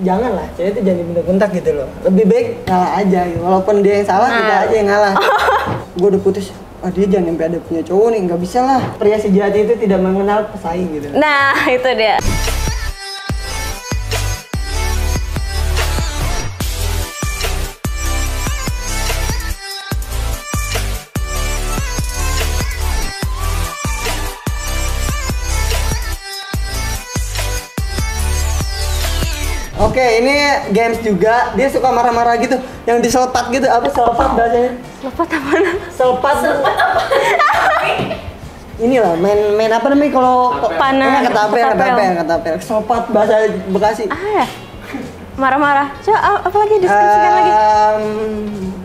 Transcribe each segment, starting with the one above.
jangan lah, cewek itu jangan dibentak-bentak gitu loh. Lebih baik ngalah aja gitu. Walaupun dia yang salah, kita aja yang ngalah. Gue udah putus, dia jangan sampai ada punya cowok nih, nggak bisa lah. Pria sejati itu tidak mengenal pesaing gitu. Nah, itu dia. Oke, ini games juga. Dia suka marah-marah gitu, yang diselepat gitu. Apa selepat bahasanya? Selepat apa? Selepat apa? Inilah main apa namanya kalau panah, ketapel. Selepat bahasa Bekasi. Ya. Marah-marah. Coba apa lagi deskripsikan lagi?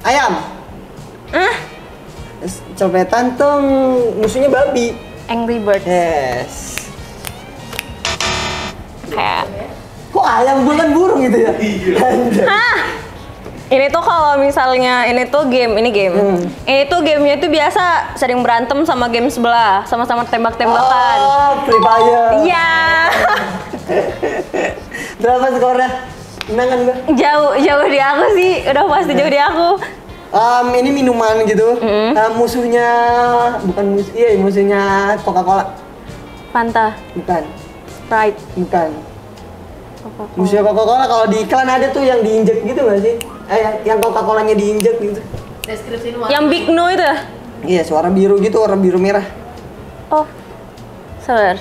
Ayam. Copetan tuh musuhnya babi. Angry Birds. Yes. Kayak Kok ayam bukan burung gitu ya? Hah? Ini tuh kalau misalnya ini tuh game. Ini tuh gamenya tuh biasa sering berantem sama game sebelah, sama-sama tembak-tembakan. Oh, Free Fire. Iya. Berapa skornya? Menang kan gua? Jauh di aku sih, udah pasti jauh di aku. Ini minuman gitu. Musuhnya musuhnya Coca-Cola. Fanta. Bukan. Sprite. Bukan. Musuhnya Coca-Cola kalau di iklan ada tuh yang diinjek gitu nggak sih? Yang Coca-Colanya diinjek gitu. Deskripsi warna. Yang Big No itu ya? Iya, warna biru gitu, warna biru merah. Oh. Sabar.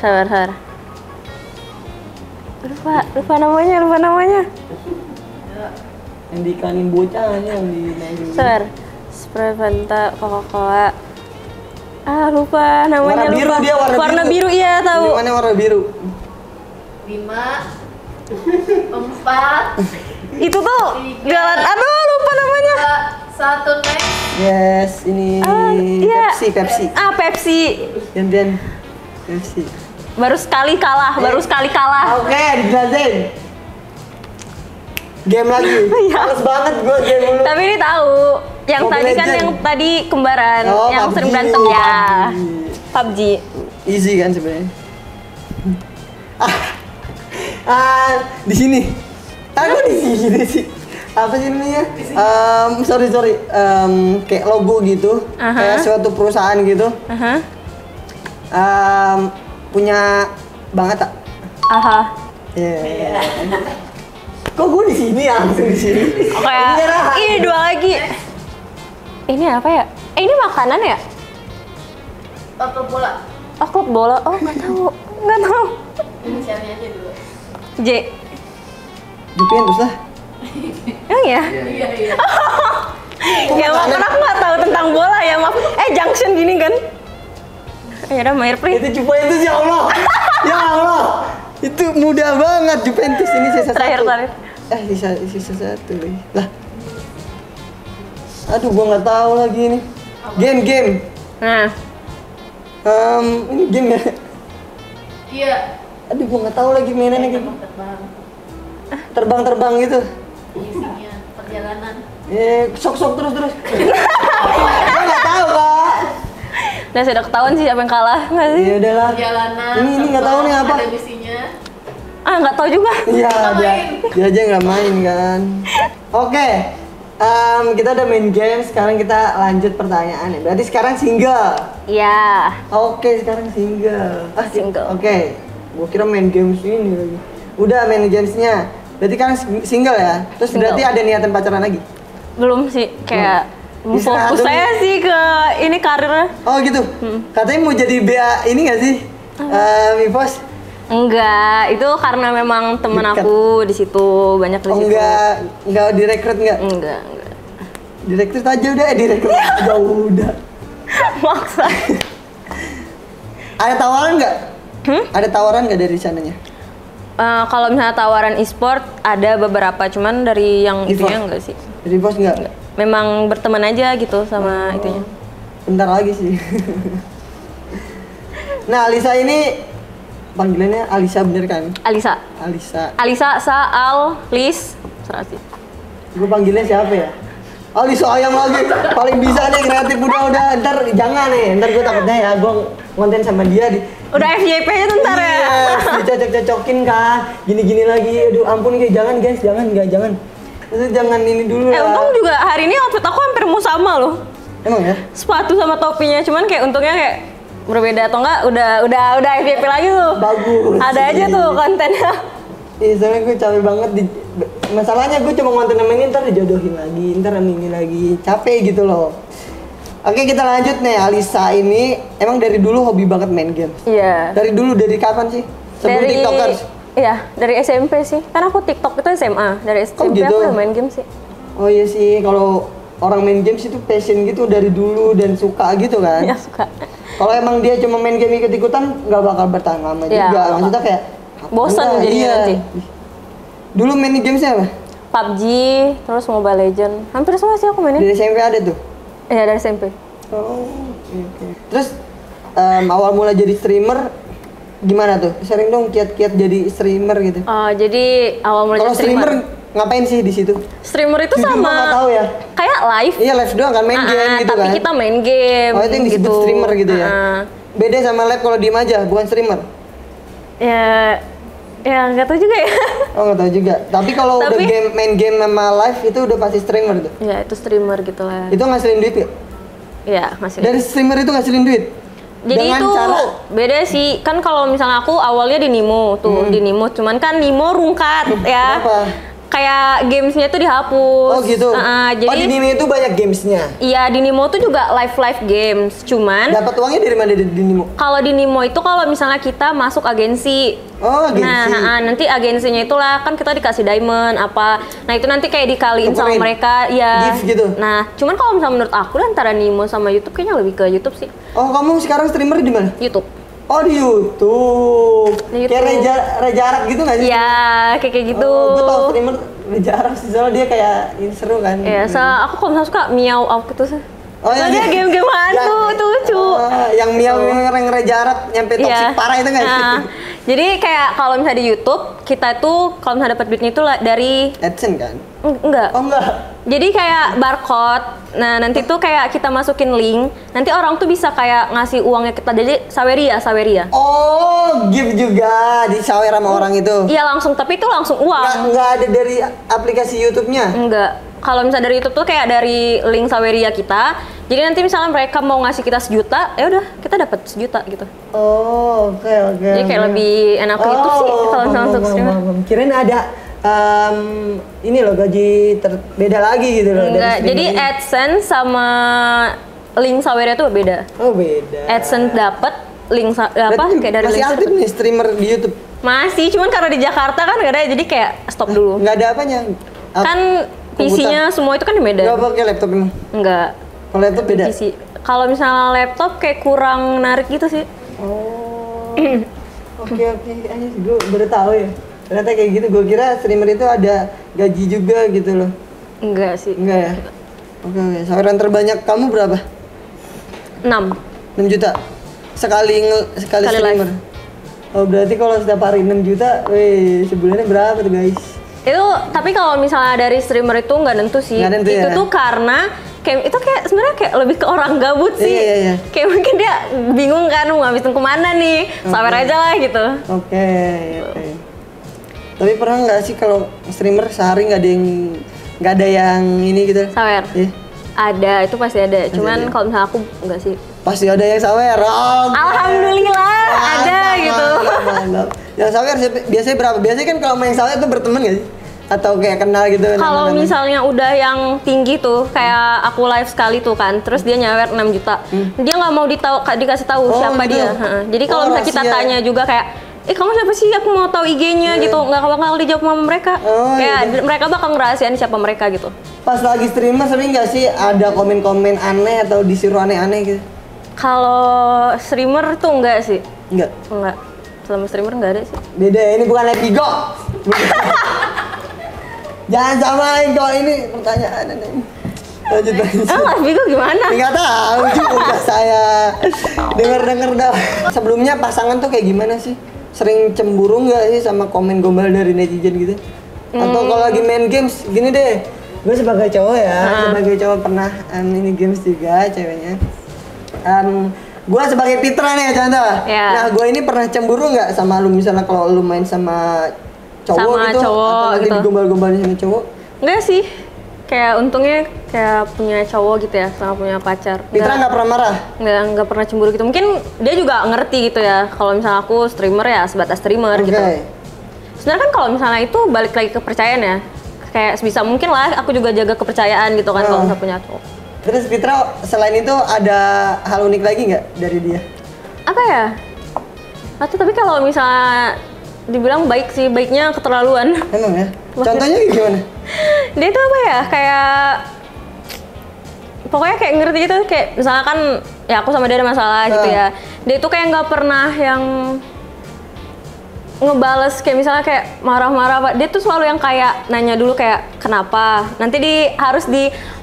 Lupa namanya. Yang diiklanin bocah yang di Sabar. Sprite, Fanta, Coca-Cola. Lupa namanya. Warna biru dia, warna biru iya tahu. Mana warna biru? 5 4 Itu tuh jalan. Aduh, lupa namanya. 1 next. Yes, ini iya. Pepsi. Pepsi. Gantian Pepsi. Baru sekali kalah. Oke, dijelasin. Game lagi. Males banget gue game dulu. Tapi ini tahu. Yang Mobile tadi kan Legend. yang tadi kembaran, yang PUBG, sering berantem ya. PUBG. Easy kan sebenarnya. Di sini. Di sini sih. Apa sih namanya? Sorry. Kayak logo gitu. Kayak suatu perusahaan gitu. Punya banget tak? Kok gue di sini langsung di sini? Ini 2 lagi. Ini apa ya? Ini makanan ya? Klub bola. Klub bola. Oh, nggak tahu. Inisialnya aja dulu. J. Juventus lah. Emang ya? Iya. Ya makan aku nggak tahu tentang bola ya, maaf. Junction gini kan? Ya udah, Mayer Pri. Itu Juventus, ya Allah. Ya Allah. Itu mudah banget Juventus, ini sisa Terakhir. Sisa satu lagi. Lah. Aduh, gua nggak tahu lagi ini. Game. Nah. Ini game ya? Iya. Aduh, gua nggak tahu lagi mainannya gitu. Terbang gitu. Isinya perjalanan. Sok terus. Gua nggak tahu, Kak. Nah, sudah ketahuan sih siapa yang kalah nggak sih? Ya udahlah. Perjalanan. Ini nggak tahu nih apa. Ada misinya. Nggak tahu juga. Iya, dia aja nggak main kan. Oke. Kita udah main game, sekarang kita lanjut pertanyaan ya. Berarti sekarang single. Iya. Oke, sekarang single. Single. Oke. Gua kira main games ini lagi. Udah main gamesnya. Berarti kan single ya. Terus Single. berarti ada niatan pacaran lagi? Belum sih, kayak fokus saya sih ke ini karirnya. Oh gitu. Katanya mau jadi BA ini nggak sih? Mipos? Enggak, itu karena memang temen Dekat. aku di situ banyak di situ. Enggak direkrut nggak? Enggak. Direkrut aja udah, direkrut aja udah. Maksa. Ada tawaran nggak? Ada tawaran nggak dari sananya? Kalau misalnya tawaran e-sport ada beberapa, cuman dari yang itunya enggak sih. Dari bos nggak? Memang berteman aja gitu sama itunya. Bentar lagi sih. Nah, Alisa ini panggilannya Alisa bener kan? Alisa, Saal, Lis, Serasi. Gue panggilnya siapa ya? Alisa ayam lagi, paling bisa nih kreatif udah. Ntar jangan nih, ntar gue takutnya ya gue konten sama dia Udah FYP aja ntar ya. Yes, dicocok-cocokin kan. Gini-gini lagi. Aduh ampun guys, jangan guys, jangan. Terus jangan ini dulu lah. Untung juga hari ini outfit aku hampir mau sama loh. Emang ya? Sepatu sama topinya, cuman kayak untungnya kayak berbeda atau enggak udah FYP lagi tuh. Bagus. Ada aja tuh kontennya. Iya, soalnya gue capek banget masalahnya gue cuma ngonten sama ini, ntar dijodohin lagi, ntar sama ini lagi. Capek gitu loh. Oke, kita lanjut nih. Alisa ini emang dari dulu hobi banget main game. Iya. Dari dulu, dari kapan sih? Sebelum TikTokers? Iya, dari SMP sih. Kan aku TikTok itu SMA. Dari SMP gitu? aku udah main game sih. Oh iya sih, kalau orang main games itu passion gitu dari dulu dan suka gitu kan? Iya, suka. Kalau emang dia cuma main game ikut-ikutan, nggak bakal bertahan lama Iya, juga. Maksudnya kayak bosan enggak, jadinya iya. nanti. Dulu main gamesnya apa? PUBG, terus Mobile Legend. Hampir semua sih aku mainin. Dari SMP ada tuh? Iya, dari SMP. Oh, oke. Terus awal mula jadi streamer gimana tuh? Sering dong kiat-kiat jadi streamer gitu. Jadi awal mulai Kalau jadi streamer. ngapain sih di situ? Streamer itu Jujur gua sama nggak tahu ya. kayak live. Iya live doang kan main game gitu tapi kan. kita main game. Oh itu yang disebut gitu. streamer gitu ya. Beda sama live kalau diem aja, bukan streamer. Ya nggak tahu juga ya. Oh nggak tahu juga. Tapi kalau udah Tapi- main game sama live itu udah pasti streamer tuh. Ya itu streamer gitu lah. Itu ngasilin duit gak? Ya masih. Dari streamer itu ngasilin duit? Jadi Dengan itu cara beda sih. Kan kalau misalnya aku awalnya di Nimo tuh, di Nimo. Cuman kan Nimo rungkat ya. Kenapa? Kayak gamesnya tuh dihapus. Oh gitu. Jadi Oh di Nimo itu banyak gamesnya. iya di Nimo tuh juga live games. Cuman Dapat uangnya dari mana di Nimo? kalau di Nimo itu kalau misalnya kita masuk agensi. Oh agensi. Nah, nanti agensinya itulah kan kita dikasih diamond apa. Nah, itu nanti kayak dikaliin sama Tukerin. mereka ya. Gift gitu. Nah, cuman kalau misalnya menurut aku antara Nimo sama YouTube kayaknya lebih ke YouTube sih. Oh kamu sekarang streamer di mana? YouTube. Oh di YouTube. Di YouTube. Kayak Reza Arab gitu nggak sih? Iya, kayak gitu. Oh, gue tau streamer Reza Arab sih, soalnya dia kayak ini seru kan. Iya, aku kalau misalnya suka miau out gitu sih. Oh iya, Soalnya game-game hantu tuh lucu. Yang miau yang Reza Arab nyampe toxic parah itu nggak sih? Nah, jadi kayak kalau misalnya di YouTube kita tuh kalau misalnya dapat duitnya itu dari AdSense kan? enggak. Oh enggak. Jadi kayak barcode. Nah, nanti tuh kayak kita masukin link, nanti orang tuh bisa kayak ngasih uangnya kita. Jadi saweria. Oh, gift juga disawer sama orang itu. Iya langsung, tapi itu langsung uang. Nggak ada dari aplikasi YouTube-nya. Enggak. Kalau misalnya dari YouTube tuh kayak dari link saweria kita. Jadi nanti misalnya mereka mau ngasih kita 1 juta, ya udah kita dapat 1 juta gitu. Oh, oke. Jadi kayak lebih enak ke YouTube sih kalau misalnya untuk streamer. Kirain ada ini loh gaji beda lagi gitu loh. dari Enggak, streamer jadi ini. AdSense sama link saweria tuh beda. Oh beda. AdSense dapat link apa Berarti kayak dari masih link aktif nih streamer di YouTube? masih, cuman karena di Jakarta kan nggak ada, jadi kayak stop dulu. Nggak ada apanya? Kan PC-nya semua itu kan di Medan. Nggak pakai laptop emang? Enggak. Kalau laptop beda? PC. Kalau misalnya laptop kayak kurang menarik gitu sih. Oh. Oke. Ayo gue baru tahu ya. Ternyata kayak gitu. Gue kira streamer itu ada gaji juga gitu loh. Enggak sih. Enggak ya? Oke. Saweran terbanyak kamu berapa? 6. 6 juta? Sekali streamer? live. Oh berarti kalau setiap hari 6 juta, wih sebulannya berapa tuh guys? Itu tapi kalau misalnya dari streamer itu nggak nentu sih. Nggak nentu itu ya? tuh karena kayak itu kayak sebenarnya kayak lebih ke orang gabut sih. Iya. Kayak mungkin dia bingung kan mau ngabisin kemana nih. Sawer aja lah gitu. Oke. Tapi pernah nggak sih kalau streamer sehari nggak ada yang ini gitu? Sawer. Iya. Ada, itu pasti ada. Cuman ada. kalau misalnya aku enggak sih. Pasti ada yang sawer. Oh, Alhamdulillah ada gitu. Mantap. Yang sawer biasanya berapa? Biasanya kan kalau main sawer tuh berteman nggak sih? Atau kayak kenal gitu? Kalau nama-nama? misalnya udah yang tinggi tuh, kayak aku live sekali tuh kan, terus dia nyawer 6 juta. Dia nggak mau dikasih tahu Oh, siapa gitu. dia. Heeh. Jadi kalau Oh, misalnya kita rahasia. tanya juga kayak, kamu siapa sih? Aku mau tahu IG-nya gitu. Nggak bakal dijawab sama mereka. Oh, Kayak gitu. mereka bakal ngerahasiain siapa mereka gitu. Pas lagi streamer sering nggak sih ada komen-komen aneh atau disuruh aneh-aneh gitu? Kalau streamer tuh enggak sih. Enggak. Enggak. Selama streamer enggak ada sih. Beda ya, ini bukan Lepigo. Jangan samain kalau ini pertanyaan aneh. Lanjut. Ah, Vigo gimana? Nggak tahu juga saya. Dengar dah. Sebelumnya pasangan tuh kayak gimana sih? Sering cemburu nggak sih sama komen gombal dari netizen gitu? Atau kalau lagi main games, gini deh. Gue sebagai cowok ya, sebagai cowok pernah ini games juga ceweknya. Gua sebagai Pitra nih contoh. Iya. Nah, gua ini pernah cemburu nggak sama lu misalnya kalau lu main sama cowok Sama gitu cowok atau nanti gitu. digombal-gombalin sama cowok? Enggak sih. Kayak untungnya kayak punya cowok gitu ya, sama punya pacar. Pitra nggak pernah marah? Nggak pernah cemburu gitu. Mungkin dia juga ngerti gitu ya. Kalau misalnya aku streamer ya sebatas streamer Oke. gitu. Sebenarnya kan kalau misalnya itu balik lagi ke kepercayaan ya. Kayak sebisa mungkin lah aku juga jaga kepercayaan gitu kan kalau misalnya punya cowok. Terus Pitra selain itu ada hal unik lagi nggak dari dia? Apa ya? Atau tapi kalau misalnya dibilang baik sih, baiknya keterlaluan. Emang ya? Contohnya gimana? Dia tuh apa ya? Kayak pokoknya kayak ngerti gitu, kayak misalnya kan ya aku sama dia ada masalah gitu ya. Dia tuh kayak nggak pernah yang ngebales kayak misalnya kayak marah-marah apa. Dia tuh selalu yang kayak nanya dulu kayak kenapa. Nanti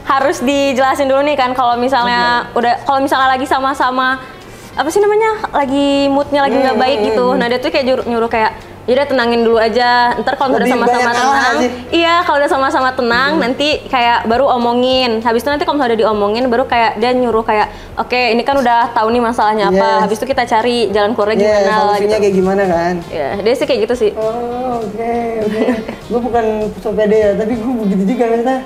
harus dijelasin dulu nih kan kalau misalnya kalau misalnya lagi sama-sama apa sih namanya? Lagi moodnya lagi nggak baik gitu. Nah, dia tuh kayak nyuruh kayak ya udah tenangin dulu aja. Ntar kalau udah Lebih sama-sama banyak tenang, ngalah sih. iya kalau udah sama-sama tenang nanti kayak baru omongin. Habis itu nanti kalau misalnya udah diomongin baru kayak dia nyuruh kayak oke, ini kan udah tahu nih masalahnya apa. Yes. Habis itu kita cari jalan keluarnya Iya, gimana lah solusinya gitu. kayak gimana kan? Ya, dia sih kayak gitu sih. Oh, oke. Gue bukan so pede ya, tapi gue begitu juga maksudnya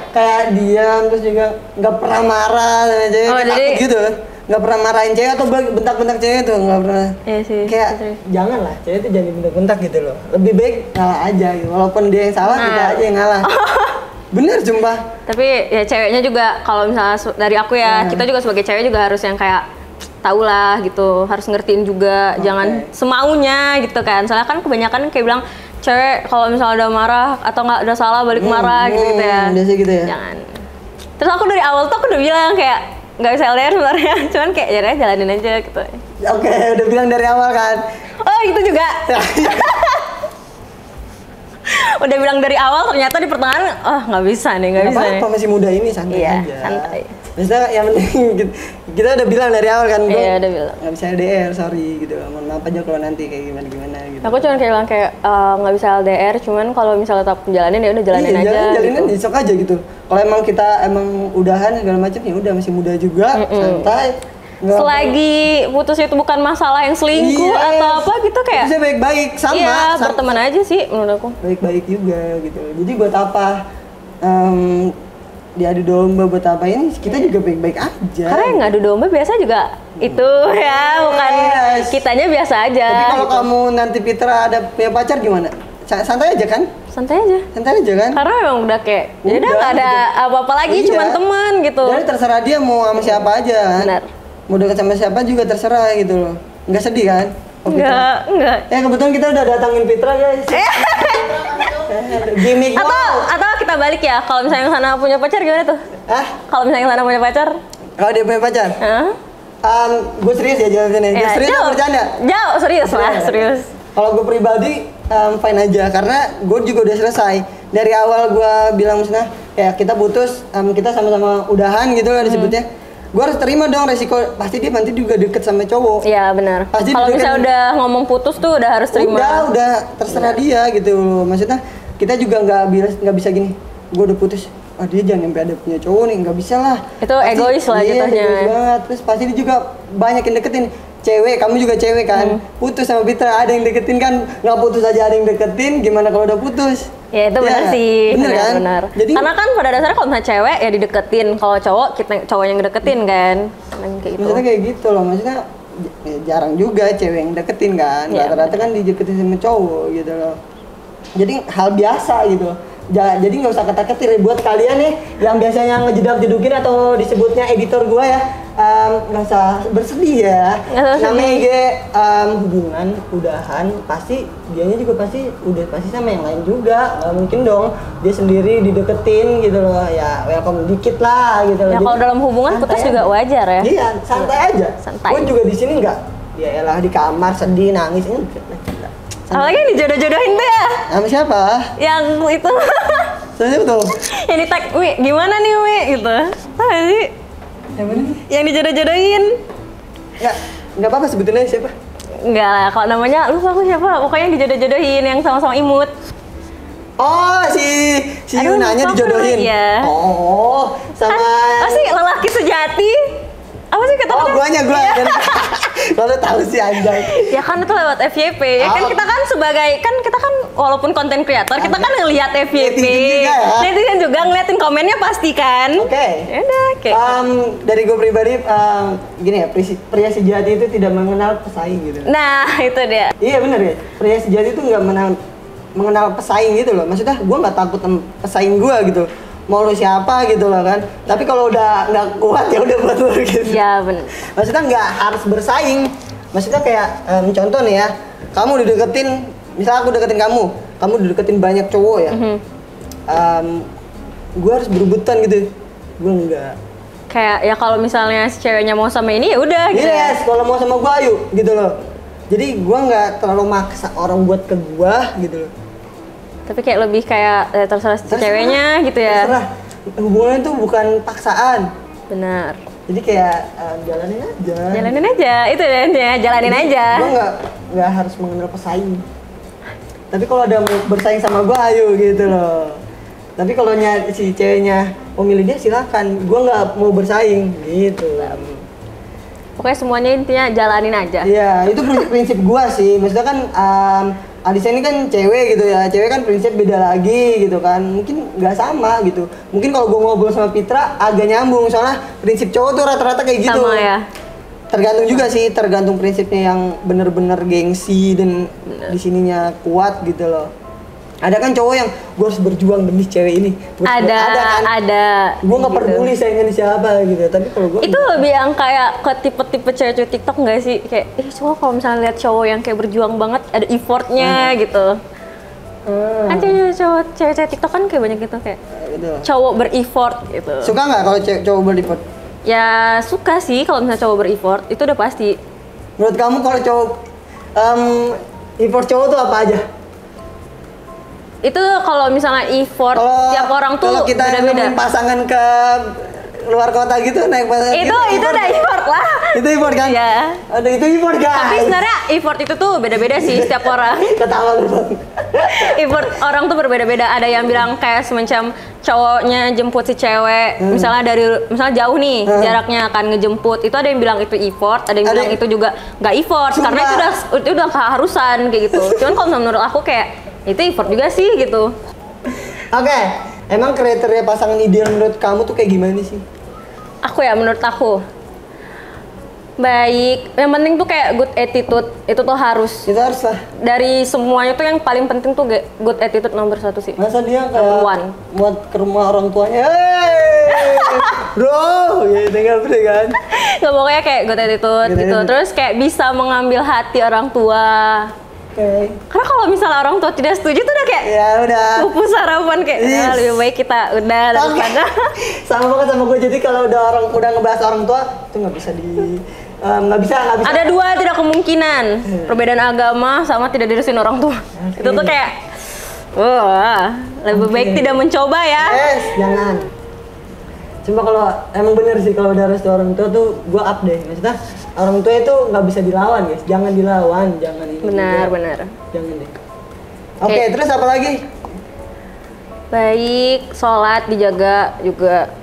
kayak diam terus juga nggak pernah marah sama cewek, Oh, kayak jadi- takut gitu. Nggak pernah marahin cewek atau bentak-bentak cewek tuh nggak pernah. Iya sih. Kayak betul. jangan lah, cewek tuh jangan bentak-bentak gitu loh. Lebih baik ngalah aja gitu. Walaupun dia yang salah, kita Nah. aja yang ngalah. Bener sumpah. Tapi ya ceweknya juga kalau misalnya dari aku ya, kita juga sebagai cewek juga harus yang kayak tahu lah gitu, harus ngertiin juga, jangan semaunya gitu kan. Soalnya kan kebanyakan kayak bilang cewek kalau misalnya udah marah atau nggak udah salah balik marah gitu ya. Biasa gitu ya. Jangan. Terus aku dari awal tuh aku udah bilang kayak nggak bisa LDR sebenarnya, cuman kayak jalanin aja gitu. Oke, udah bilang dari awal kan. Oh itu juga. Udah bilang dari awal ternyata di pertengahan, oh nggak bisa nih, nggak Nggak bisa nih. apa-apa, masih muda ini santai Iya, aja. santai. Biasanya yang penting kita udah bilang dari awal kan, gua Iya, udah bilang. nggak bisa LDR, sorry gitu. Mohon maaf aja kalau nanti kayak gimana gitu. Aku cuma kayak bilang kayak nggak bisa LDR, cuman kalau misalnya tetap jalanin ya udah jalanin Iya, aja. jalanin gitu. sok aja gitu. Kalau emang kita udahan segala macam ya udah masih muda juga, santai. Nggak Selagi putus itu bukan masalah yang selingkuh Yes. atau apa gitu kayak. bisa baik-baik sama, Iya, sama. berteman aja sih menurut aku. Baik-baik juga gitu. Jadi buat apa diadu domba, buat apa ini kita juga baik-baik aja. Karena yang ngadu domba biasa juga itu ya, bukan Yes. kitanya biasa aja. Tapi kalau gitu. kamu nanti Pitra ada punya pacar gimana? Santai aja kan? Santai aja. Santai aja kan? Karena memang udah kayak ya udah Udah, nggak ada gitu. apa-apa lagi, Iya. cuman teman gitu. Jadi terserah dia mau sama siapa aja kan? Benar. Mau dekat sama siapa juga terserah gitu loh. Nggak sedih kan? Oh, Pitra? Enggak. Ya kebetulan kita udah datangin Pitra guys. Gimik Atau kita balik ya, kalau misalnya yang sana punya pacar gimana tuh? Ah, Kalau misalnya yang sana punya pacar? kalau dia punya pacar? Hah? Gue serius ya jawabnya. Ya, Serius atau jauh. bercanda? Jauh, serius lah, Serius. serius. Kalau gue pribadi fine aja karena gue juga udah selesai. Dari awal gue bilang maksudnya ya kita putus, kita sama-sama udahan gitu lah disebutnya. Gue harus terima dong resiko, pasti dia nanti juga deket sama cowok. Iya benar. Pasti Kalau dulu misalnya kan- udah ngomong putus tuh udah harus terima. Udah terserah dia gitu loh. Maksudnya kita juga nggak bisa gini. Gue udah putus. Ah dia jangan sampai ada punya cowok nih, nggak bisa lah. Itu egois lah iya, jatuhnya. egois banget. Terus pasti dia juga banyak yang deketin. Cewek, kamu juga cewek kan. Putus sama Pitra, ada yang deketin kan. Nggak putus aja ada yang deketin. Gimana kalau udah putus? Ya itu benar Iya, sih. Bener kan? Benar. Jadi Karena kan pada dasarnya kalau misalnya cewek ya dideketin, kalau cowok cowok yang deketin kan. Kayak gitu. maksudnya kayak gitu loh. Maksudnya ya, jarang juga cewek yang deketin kan. Iya, Rata-rata kan dideketin sama cowok gitu loh. Jadi hal biasa gitu. Jadi nggak usah kata-kata buat kalian nih yang biasanya ngejedak-jedukin atau disebutnya editor gua ya, nggak usah bersedih ya. Nggak usah Namanya hubungan udahan pasti dianya juga pasti sama yang lain juga. Nggak mungkin dong dia sendiri dideketin gitu loh. Ya welcome dikit lah gitu loh. Ya Jadi, kalau dalam hubungan santai putus aja. juga wajar ya. Iya, santai aja. Santai. Gue juga di sini nggak, ya elah di kamar sedih nangis enggak. Apalagi yang dijodoh-jodohin tuh ya. Sama siapa? Yang itu. Sama siapa tuh? Yang di tag, Wi, gimana nih Wi? Gitu. Tahu nggak sih? Yang mana? Yang dijodoh-jodohin. Nggak apa-apa sebutin aja siapa? Enggak lah, kalau namanya lupa aku siapa. Pokoknya yang dijodoh-jodohin yang sama-sama imut. Oh, si Aduh, Yunanya lupa aku, dijodohin. iya. Oh, sama Apa sih lelaki sejati? Apa sih kita Oh, kan guanya. Kalau tahu sih anjay. ya kan itu lewat FYP ya kan, kita kan sebagai kita kan walaupun konten kreator kita kan ngelihat FYP, netizen juga ngeliatin komennya pasti kan. Oke. Ya udah kayak Dari gue pribadi gini ya, pria sejati itu tidak mengenal pesaing gitu. nah itu dia. Iya bener ya, pria sejati itu nggak mengenal pesaing gitu loh. Maksudnya gue nggak takut sama pesaing gue gitu. Mau lu siapa gitu loh kan. Tapi kalau udah nggak kuat ya udah buat lu gitu. Ya benar. Maksudnya nggak harus bersaing. Maksudnya kayak contoh nih ya, kamu dideketin, misalnya aku deketin kamu dideketin banyak cowok ya. Gue harus berebutan gitu. Gue enggak. Kayak ya kalau misalnya si ceweknya mau sama ini ya udah gitu. Yes, kalau mau sama gue ayo gitu loh. Jadi gue nggak terlalu maksa orang buat ke gue gitu loh. Tapi kayak lebih kayak terserah si ceweknya gitu ya. Terserah. Hubungan itu bukan paksaan. Benar. Jadi kayak jalanin aja. Jalanin aja, itu ya, jalanin aja. Gue nggak harus mengenal pesaing. Tapi kalau ada mau bersaing sama gue, ayo gitu loh. Tapi kalau si ceweknya memilih dia silakan. Gue nggak mau bersaing gitu. Pokoknya semuanya intinya jalanin aja. Iya, itu prinsip gue sih. Maksudnya kan Alisa ini kan cewek gitu ya. Cewek kan prinsip beda lagi gitu kan. Mungkin nggak sama gitu. Mungkin kalau gue ngobrol sama Pitra agak nyambung soalnya prinsip cowok tuh rata-rata kayak gitu. Sama ya. Tergantung juga sih, tergantung prinsipnya yang bener-bener gengsi dan di sininya kuat gitu loh. Ada kan cowok yang gue harus berjuang demi cewek ini. Ada kan? Gue nggak gitu. peduli saingan siapa gitu. Tapi kalau gue itu lebih yang kayak ke tipe-tipe cewek-cewek TikTok nggak sih? Kayak cowok kalau misalnya lihat cowok yang kayak berjuang banget, ada effortnya gitu. Kan cewek-cewek TikTok kan kayak banyak gitu kayak gitu. cowok ber-effort gitu. Suka nggak kalau cowok ber-effort? Ya suka sih kalau misalnya cowok ber-effort, itu udah pasti. Menurut kamu kalau cowok effort cowok tuh apa aja? Itu kalau misalnya effort tiap orang tuh kalau kita beda-beda. nemuin pasangan ke luar kota gitu naik pasangan Itu udah effort lah. Itu effort kan? Iya. Ada itu effort guys. Tapi sebenarnya effort itu tuh beda-beda sih setiap orang. Ketawa lu Bang. Effort orang tuh berbeda-beda. Ada yang bilang kayak semacam cowoknya jemput si cewek, misalnya jauh nih jaraknya akan ngejemput. Itu ada yang bilang itu effort, ada yang bilang itu juga nggak effort. Sumpah. Karena itu udah keharusan kayak gitu. Cuman kalau menurut aku kayak itu effort juga sih gitu. Oke, emang kriteria pasangan ideal menurut kamu tuh kayak gimana sih? Menurut aku baik, yang penting tuh kayak good attitude, itu tuh harus. Itu harus lah. Dari semuanya tuh yang paling penting tuh good attitude nomor 1 sih. Masa dia Number one. kayak buat ke rumah orang tuanya, bro, ya tinggal beri kan? Nggak, pokoknya kayak good attitude gitu. Terus kayak bisa mengambil hati orang tua. Oke. Karena kalau misalnya orang tua tidak setuju tuh udah kayak Ya udah. pupus harapan kayak Yes. lebih baik kita udah daripada. Sama banget sama gue. Jadi kalau udah ngebahas orang tua itu nggak bisa nggak bisa. Ada 2 tidak kemungkinan, perbedaan agama sama tidak direstuin orang tua. Itu tuh kayak wah, lebih baik tidak mencoba ya. Yes, jangan. Cuma kalau emang bener sih kalau udah restu orang tua tuh gue up deh. Maksudnya orang tua itu nggak bisa dilawan guys. Jangan dilawan, jangan ini. Benar, juga. benar. Jangan deh. Oke, terus apa lagi? Baik, sholat dijaga juga.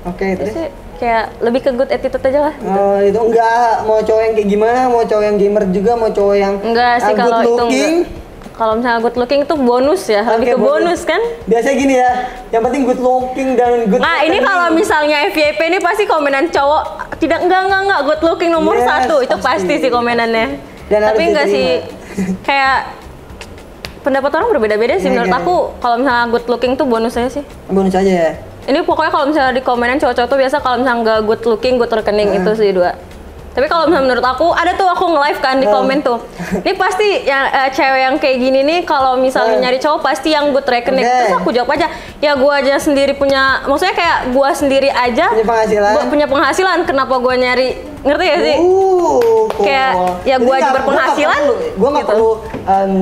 Oke, terus? Terus kayak lebih ke good attitude aja lah. Oh, itu enggak mau cowok yang kayak gimana, mau cowok yang gamer juga, mau cowok yang Enggak sih kalau good itu looking. enggak. Kalau misalnya good looking itu bonus ya, lebih Oke, ke bonus kan? Biasanya gini ya, yang penting good looking dan good. Nah ini kalau misalnya FYP ini pasti komenan cowok tidak enggak good looking nomor Yes, 1 itu pasti sih komenannya. Dan Tapi harus enggak sih kayak pendapat orang berbeda-beda sih. Iya, Menurut iya. aku kalau misalnya good looking tuh bonus aja sih. Bonus aja ya. Ini pokoknya kalau misalnya di komenan cowok-cowok tuh biasa kalau misalnya nggak good looking, good rekening itu sih 2. Tapi kalau misalnya menurut aku ada tuh aku nge-live kan di komen tuh. Ini pasti yang cewek yang kayak gini nih kalau misalnya nyari cowok pasti yang good rekening. Oke. Terus aku jawab aja, ya gua aja sendiri punya, maksudnya kayak gua sendiri aja Punya penghasilan. punya penghasilan, kenapa gua nyari, ngerti ya sih? Cool. Kayak, ya gua aja berpenghasilan, Gue nggak gitu. perlu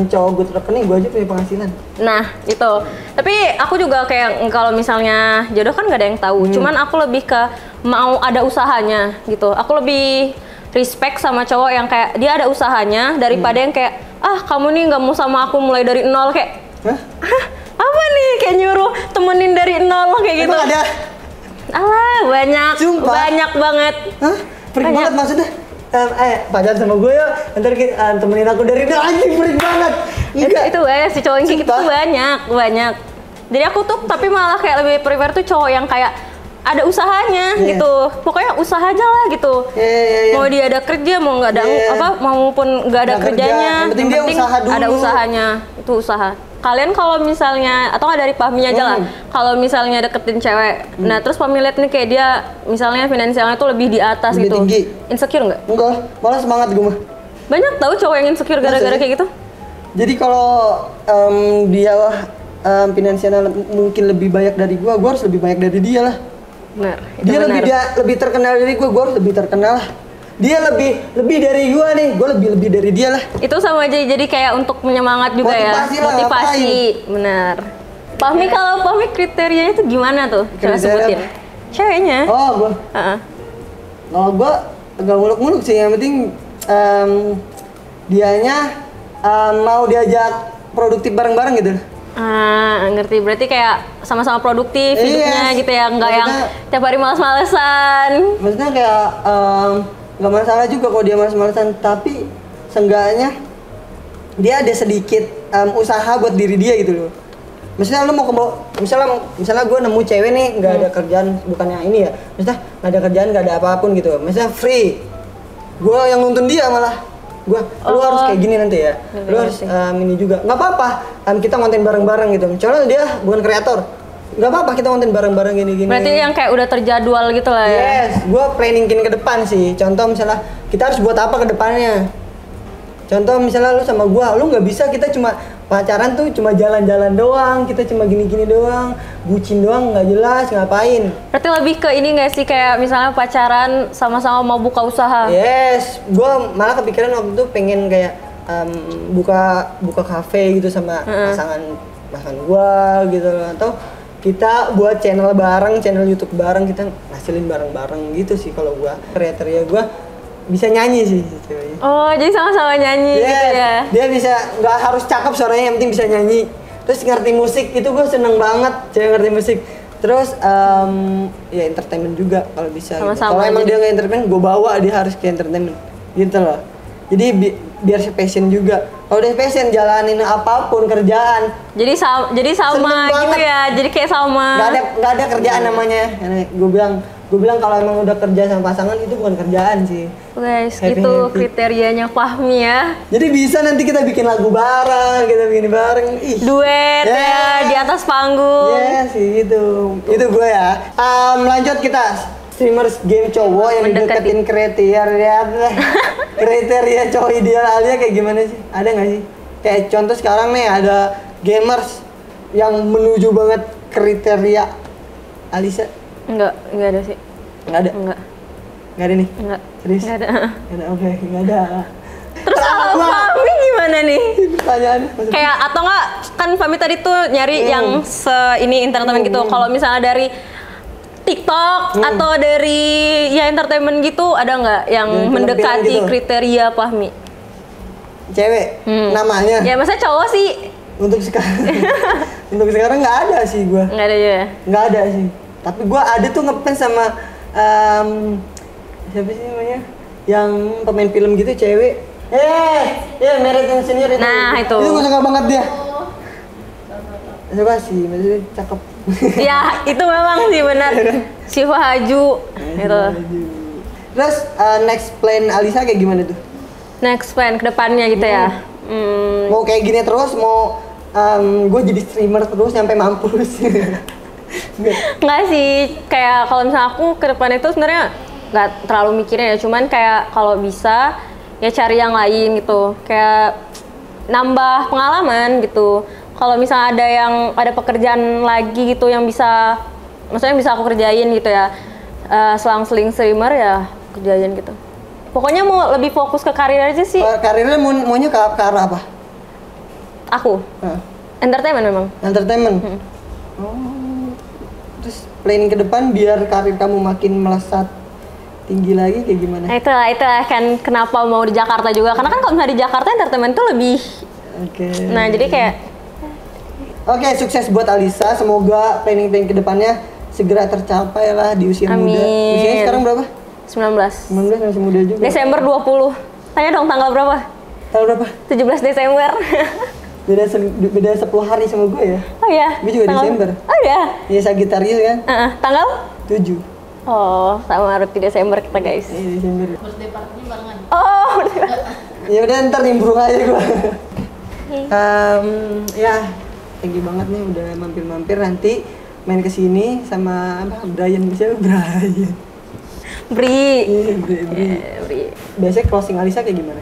cowok good rekening, gue aja punya penghasilan. Nah, itu. Tapi aku juga kayak kalau misalnya jodoh kan gak ada yang tahu. Cuman aku lebih ke mau ada usahanya gitu. Aku lebih respect sama cowok yang kayak dia ada usahanya daripada yang kayak kamu nih nggak mau sama aku mulai dari nol kayak Hah? apa nih kayak nyuruh temenin dari nol kayak gitu. Emang ada? Alah banyak, Sumpah? banyak banget. Hah? Freak Banyak. banget maksudnya. Pacaran sama gue ya, ntar temenin aku dari dulu anjing freak banget. Itu banyak sih cowok yang kayak gitu tuh banyak. Jadi aku tuh tapi malah kayak lebih prefer tuh cowok yang kayak ada usahanya gitu. Pokoknya usaha aja lah gitu. Mau dia ada kerja, mau nggak ada maupun nggak ada Nggak kerjanya, kerja, yang penting dia usaha dulu. ada usahanya. Itu usaha. Kalian kalau misalnya atau nggak dari Fahmi aja lah. Kalau misalnya deketin cewek, nah terus Fahmi lihat nih kayak dia misalnya finansialnya tuh lebih di atas Lebih gitu. tinggi. Insecure nggak? Enggak, malah semangat gue mah. Banyak tahu cowok yang insecure gara-gara kayak gitu. Jadi kalau dia finansialnya mungkin lebih banyak dari gua harus lebih banyak dari dia lah. Benar. Dia lebih terkenal dari gua harus lebih terkenal lah. Dia lebih dari gua nih, gua lebih dari dia lah. Itu sama aja jadi kayak untuk menyemangat juga Motivasi ya. lah, Motivasi, benar. Fahmi kalau Fahmi kriterianya itu gimana tuh? Coba Kriteria sebutin. apa? Ceweknya. Oh, gua. Heeh. Kalau gua agak muluk-muluk sih, yang penting dianya mau diajak produktif bareng-bareng gitu. Ngerti. Berarti kayak sama-sama produktif hidupnya gitu ya, enggak yang Maksudnya- tiap hari malas-malesan. Maksudnya kayak nggak masalah juga kalau dia malas-malasan, tapi seenggaknya dia ada sedikit usaha buat diri dia gitu loh. Misalnya lu mau misalnya gue nemu cewek nih nggak ada kerjaan, bukannya ini ya, misalnya nggak ada kerjaan, nggak ada apapun gitu, misalnya free, gue yang nuntun dia malah, lu harus kayak gini nanti ya, lu harus ini juga, nggak apa-apa, kita konten bareng-bareng gitu, misalnya dia bukan kreator, nggak apa-apa kita konten bareng-bareng gini-gini. Berarti yang kayak udah terjadwal gitu lah ya. Yes, gue planningin ke depan sih. Contoh misalnya kita harus buat apa ke depannya. Contoh misalnya lu sama gue, lu nggak bisa kita cuma pacaran tuh cuma jalan-jalan doang, kita cuma gini-gini doang, bucin doang nggak jelas ngapain. Berarti lebih ke ini nggak sih kayak misalnya pacaran sama-sama mau buka usaha. Yes, gue malah kepikiran waktu itu pengen kayak buka kafe gitu sama pasangan gue gitu loh. Atau kita buat channel bareng, channel YouTube bareng, kita ngasilin bareng-bareng gitu sih kalau gue. Kriteria gue bisa nyanyi sih ceweknya. Oh, jadi sama-sama nyanyi gitu ya. Dia bisa, nggak harus cakep suaranya, yang penting bisa nyanyi. Terus ngerti musik, itu gue seneng banget cewek ngerti musik. Terus ya entertainment juga kalau bisa. Gitu. Sama-sama Kalau emang aja. dia nggak entertainment, gue bawa dia harus ke entertainment. Gitu loh. Jadi biar passion juga. Kalau udah passion, jalanin apapun kerjaan. Jadi sama Seneng gitu banget. ya. Jadi kayak sama. Nggak ada kerjaan namanya. Gue bilang kalau emang udah kerja sama pasangan itu bukan kerjaan sih. Guys, Happy, itu happy. kriterianya Fahmi ya. Jadi bisa nanti kita bikin lagu bareng, kita bikin bareng. Ih. Duet ya Yeah. di atas panggung. Iya sih gitu. Itu gue ya. Lanjut kita streamers game cowok yang Mendekati. deketin kriteria cowok ideal Alia kayak gimana sih? Ada nggak sih? Kayak contoh sekarang nih ada gamers yang menuju banget kriteria Alisa. Enggak ada sih. Nggak ada. Nggak ada nih. Enggak. Serius? Enggak ada. Nggak ada. Oke, nggak ada. Terus kalau Fahmi gimana nih? Pertanyaan. maksudnya. Kayak atau enggak kan Fahmi tadi tuh nyari yang ini entertainment gitu. Kalau misalnya dari TikTok atau dari ya entertainment gitu ada nggak yang Yang mendekati film-film gitu? kriteria Fahmi? Cewek namanya Ya masa cowok sih untuk sekarang untuk sekarang nggak ada sih gue. nggak ada ya. Nggak ada sih, tapi gue ada tuh ngefans sama siapa sih namanya yang pemain film gitu cewek Married and Senior itu. Nah, itu. Gue suka banget dia, Oh, suka sih, maksudnya cakep. Ya itu memang sih benar. Syifa Haju gitu. Terus next plan Alisa kayak gimana tuh? Next plan kedepannya gitu ya. Mau kayak gini terus, mau gue jadi streamer terus sampai mampus? Nggak sih, kayak kalau misalnya aku ke depan itu sebenarnya nggak terlalu mikirin ya, cuman kayak kalau bisa ya cari yang lain gitu, kayak nambah pengalaman gitu. Kalau misalnya ada pekerjaan lagi gitu yang bisa, maksudnya bisa aku kerjain gitu ya, selang-seling streamer ya kerjain gitu. Pokoknya mau lebih fokus ke karir aja sih. Karirnya maunya ke arah apa? Aku Hah? entertainment memang. Entertainment. Oh. Terus planning ke depan biar karir kamu makin melesat tinggi lagi kayak gimana? Nah itulah kan kenapa mau di Jakarta juga, karena kan kalau misalnya di Jakarta entertainment tuh lebih. Oke. Nah jadi kayak Oke, sukses buat Alisa. Semoga planning ke depannya segera tercapai lah di usia muda. Amin. Usianya sekarang berapa? 19. 19 masih muda juga. Desember 20. Tanya dong tanggal berapa? Tanggal berapa? 17 Desember. Beda 10 hari sama gue ya. Oh iya. Gue juga Desember. Oh iya. Iya, Sagittarius kan? Tanggal? 7. Oh, sama Ruti Desember kita guys. Iya, Desember. Birthday party-nya barengan. Oh. Ya udah ntar nimbrung aja gue. Ya, thank you banget nih udah mampir-mampir. Nanti main kesini sama apa? Brian, siapa? Brian. Bri. Iya, Bri. Biasanya closing Alisa kayak gimana?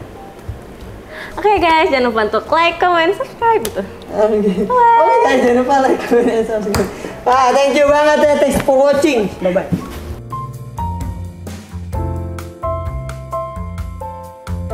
Oke guys, jangan lupa untuk like, comment, subscribe gitu. Oh, jangan lupa like, comment, and subscribe. Thank you banget ya, thanks for watching. Bye bye.